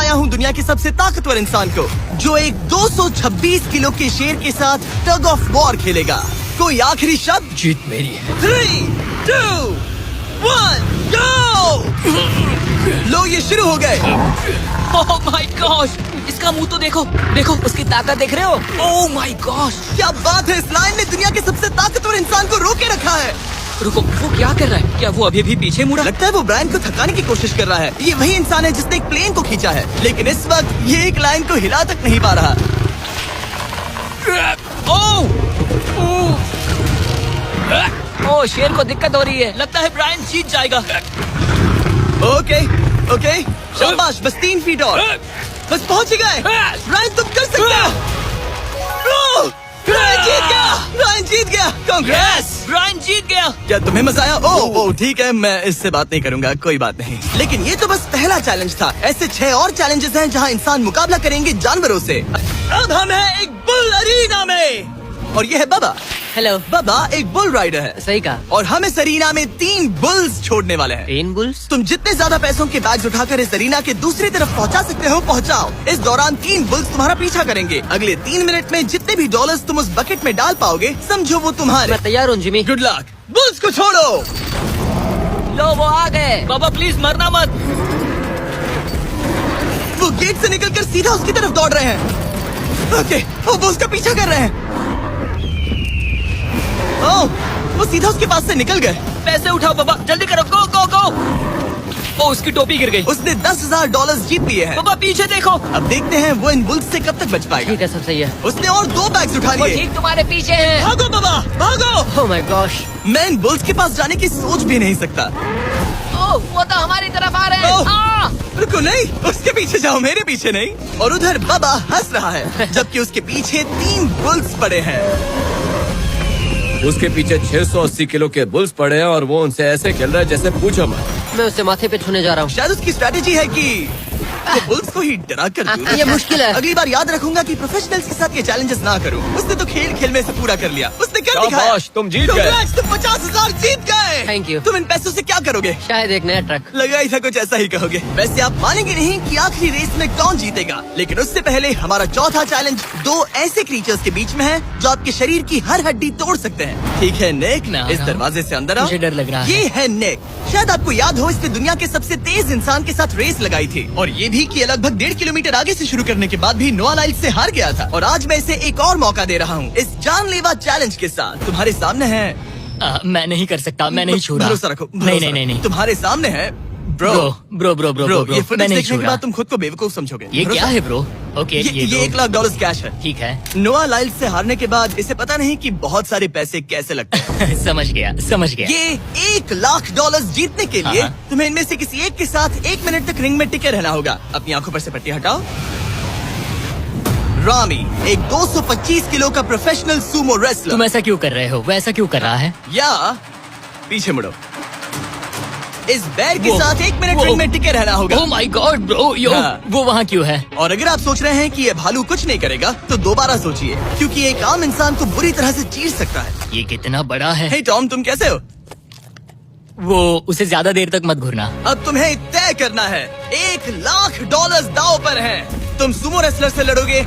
लाया हूँ दुनिया के सबसे ताकतवर इंसान को, जो एक 226 किलो के शेर के साथ टग ऑफ वॉर खेलेगा। कोई आखिरी शब्द? जीत मेरी है। 3, 2, 1, go! लो ये शुरू हो गए। ओह माय गॉश, इसका मुंह तो देखो, देखो उसकी ताकत देख रहे हो? ओह माय गॉश, क्या बात है, इस लाइन ने दुनिया के सबसे ताकतवर इंसान को रोके रखा है। रुको, वो क्या कर रहा है? क्या वो अभी भी पीछे मुड़ा? लगता है वो ब्रायन को थकाने की कोशिश कर रहा है। ये वही इंसान है जिसने एक प्लेन को खींचा है, लेकिन इस वक्त ये एक लाइन को हिला तक नहीं पा रहा। ओह, शेर को दिक्कत हो रही है। लगता है ब्रायन जीत जाएगा। ओके, ओके, शाबाश, बस 3 फीट और, बस पहुंच ही गए। ब्रायन तुम कर सकते हो। ब्रायन जीत गया, ब्रायन जीत गया। कांग्रेस, ब्रायन जीत गया। क्या तुम्हें मजा आया? ओह ठीक है, मैं इससे बात नहीं करूंगा, कोई बात नहीं। लेकिन ये तो बस पहला चैलेंज था। ऐसे 6 और चैलेंजेस हैं जहां इंसान मुकाबला करेंगे जानवरों से। अब हम हैं एक बुल अरीना में, और ये है बाबा। हेलो। बाबा एक बुल राइडर है। सही कहा। और हम इस अरीना में 3 बुल्स छोड़ने वाले हैं। 3 बुल्स? तुम जितने ज्यादा पैसों के बैग्स उठाकर इस अरीना के दूसरी तरफ पहुंचा सकते हो पहुंचाओ। इस दौरान 3 बुल्स तुम्हारा पीछा करेंगे। अगले 3 मिनट में जितने भी डॉलर्स तुम उस बकेट में डाल पाओगे समझो वो तुम्हारे। मैं तैयार हूँ जिमी। Good luck. बुल्स को छोड़ो। लो वो आ गए। बाबा प्लीज मरना मत। वो गेट से निकलकर सीधा उसकी तरफ दौड़ रहे हैं। ओके, वो बुल्स का पीछा कर रहे हैं। ओह, वो सीधा उसके पास से निकल गए। पैसे उठाओ बाबा, जल्दी करो, गो गो गो। ओ, उसकी टोपी गिर गई। उसने 10,000 डॉलर्स जीत लिए हैं। बाबा पीछे देखो। अब देखते हैं वो इन बुल्स से कब तक बच पाएगा। ठीक है, सब सही है। उसने और 2 बैग्स उठा वो लिए। ठीक तुम्हारे पीछे है। भागो बाबा, भागो। Oh my gosh. मैं इन बुल्स के पास जाने की सोच भी नहीं सकता। ओह, वो तो हमारी तरफ आ रहे ओह। हैं। रुको, नहीं, उसके पीछे जाओ, मेरे पीछे नहीं। और उधर बाबा हंस रहा है जबकि उसके पीछे 3 बुल्स पड़े हैं। उसके पीछे 680 किलो के बुल्स पड़े हैं और वो उनसे ऐसे खेल रहा है जैसे पूछो मत। मैं उसे माथे पे छूने जा रहा हूँ। शायद उसकी स्ट्रैटेजी है कि वो बुल्स को ही डरा कर दूं। ये मुश्किल है। अगली बार याद रखूंगा कि प्रोफेशनल्स के साथ ये चैलेंजेस ना करूं। उसने तो खेल खेल में से पूरा कर लिया। उसने कर दिखाया। शाबाश, तुम जीत गए। Congrats, तुम 50,000 जीत गए। Thank you। तुम इन पैसों से क्या करोगे? शायद एक नया ट्रक। लगा ही था कुछ ऐसा ही कहोगे। वैसे आप मानेंगे नहीं कि आखिरी रेस में कौन जीतेगा, लेकिन उससे पहले हमारा चौथा चैलेंज 2 ऐसे क्रीचर्स के बीच में है जो आपके शरीर की हर हड्डी तोड़ सकते हैं। ठीक है निक, ना, इस दरवाजे से अंदर आओ। मुझे डर लग रहा है। ये है निक। शायद आपको याद हो, इसने दुनिया के सबसे तेज इंसान के साथ रेस लगाई थी, और ये भी कि लगभग 1.5 किलोमीटर आगे से शुरू करने के बाद भी नोआ लाइल्स से हार गया था। और आज मैं इसे एक और मौका दे रहा हूँ इस जानलेवा चैलेंज के साथ। तुम्हारे सामने है। मैं नहीं कर सकता, मैं नहीं छू रहा। भरोसा रखो, नहीं नहीं नहीं नहीं। तुम्हारे सामने है bro. Bro bro bro bro, bro, ये मैं फुटेज नहीं देखने छू के रहा। बाद तुम खुद को बेवकूफ समझोगे। ये क्या है ब्रो? ओके, ये दो। $1 लाख कैश है। ठीक है। नोआ लाइल्स से हारने के बाद इसे पता नहीं कि बहुत सारे पैसे कैसे लगते हैं। समझ गया, समझ गया। ये $1 लाख जीतने के लिए हाँ। तुम्हें इनमें से किसी एक के साथ 1 मिनट तक रिंग में टिके रहना होगा। अपनी आंखों पर से पट्टी हटाओ। रामी एक 225 किलो का प्रोफेशनल सूमो रेसलर। तुम ऐसा क्यों कर रहे हो? वो ऐसा क्यों कर रहा है? या पीछे मुड़ो। इस बैर के वो- साथ 1 मिनट वो- रिंग में टिके रहना होगा। ओह माय गॉड ब्रो, यो हाँ। वो वहाँ क्यों है? और अगर आप सोच रहे हैं कि ये भालू कुछ नहीं करेगा तो दोबारा सोचिए, क्योंकि एक आम इंसान को बुरी तरह से चीर सकता है। ये कितना बड़ा है। हे टॉम, तुम कैसे हो? वो उसे ज्यादा देर तक मत घूरना। अब तुम्हें तय करना है। $1 लाख दांव पर हैं। तुम सुमो रेसलर से लड़ोगे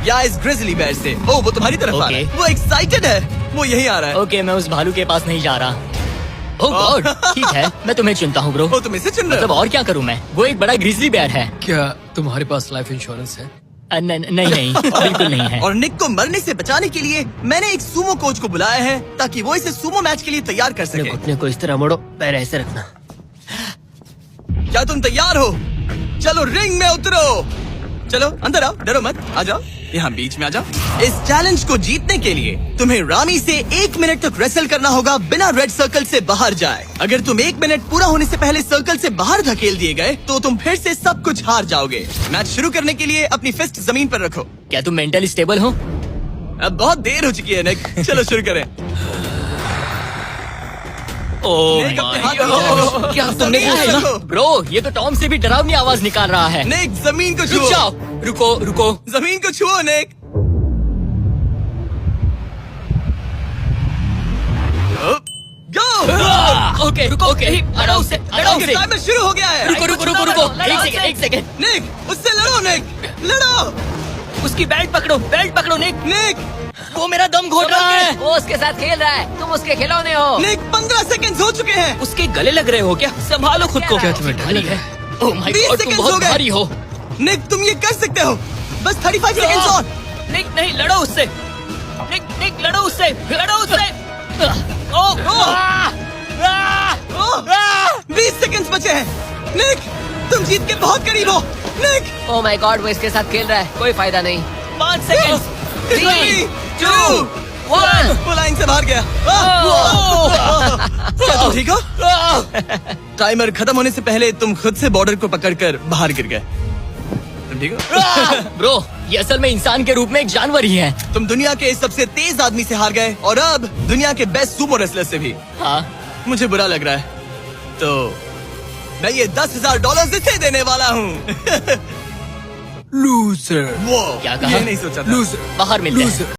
या इस ग्रिजली बेयर से? ओ, वो तुम्हारी तरफ आ रहा है। ओके। वो एक्साइटेड है, वो यही आ रहा है। ओके, मैं उस भालू के पास नहीं जा रहा। ओह गॉड, ठीक है, मैं तुम्हें चुनता हूँ ब्रो। ओ, तुम इसे चुन रहे मतलब हो? और क्या करूँ मैं? वो एक बड़ा ग्रिजली बेयर है। क्या तुम्हारे पास लाइफ इंश्योरेंस है? नहीं नहीं, बिल्कुल नहीं है। और निक को मरने से बचाने के लिए मैंने एक सुमो कोच को बुलाया है ताकि वो इसे सुमो मैच के लिए तैयार कर अपने सके। घुटने को इस तरह मोड़ो, पैर ऐसे रखना। क्या तुम तैयार हो? चलो रिंग में उतरो। चलो अंदर आओ, डरो मत, आ जाओ, यहाँ बीच में आ जाओ। इस चैलेंज को जीतने के लिए तुम्हें रामी से 1 मिनट तक रेसल करना होगा बिना रेड सर्कल से बाहर जाए। अगर तुम 1 मिनट पूरा होने से पहले सर्कल से बाहर धकेल दिए गए तो तुम फिर से सब कुछ हार जाओगे। मैच शुरू करने के लिए अपनी फिस्ट जमीन पर रखो। क्या तुम मेंटली स्टेबल हो? अब बहुत देर हो चुकी है निक, चलो शुरू करें। ओह निक, अपने हाथ माय नीचे गॉड, रखो। क्या तुमने जमीन वो पे सुना? रखो। ब्रो, ये तो टॉम से भी डरावनी आवाज निकाल रहा है। निक, जमीन को रुक छुओ। जाओ, रुको रुको। जमीन को छुओ निक। गो। ओके रुको, ओके, हटाओ उसे, हटाओ उसे। टाइमर शुरू हो गया है। रुको रुको रुको रुको, एक सेकंड। निक उससे लड़ो, निक लड़ो। उसकी बेल्ट पकड़ो निक। निक वो मेरा दम घोट रहा है। वो उसके साथ खेल रहा है, तुम उसके खिलौने हो। निक 15 सेकंड्स हो चुके हैं। उसके गले लग रहे हो क्या? संभालो खुद को। क्या तुम्हें डर लग रहा है? ओह माय 20 गॉड, तुम सेकंड्स बहुत हो गए। भारी हो। निक तुम ये कर सकते हो, बस 35 सेकंड्स और। निक नहीं, लड़ो उससे। निक लड़ो उससे। ओह 20 सेकंड्स बचे हैं। निक तुम जीत के बहुत करीब हो। निक ओह माय गॉड, वो इसके साथ खेल रहा है, कोई फायदा नहीं। 5 सेकंड्स। 3, 2, 1। वो लाइन से बाहर गया। क्या तुम ठीक हो? टाइमर खत्म होने से पहले तुम खुद से बॉर्डर को पकड़कर बाहर गिर गए। तुम ठीक हो? ब्रो, ये असल में इंसान के रूप में एक जानवर ही है। तुम दुनिया के सबसे तेज आदमी से हार गए और अब दुनिया के बेस्ट सुमो रेसलर से भी। हाँ, मुझे बुरा लग रहा है, तो मैं ये $10,000 इसे देने वाला हूँ। लूजर। वो क्या कहा? ये नहीं सोचा था। लूजर। बाहर मिलते हैं। लूजर।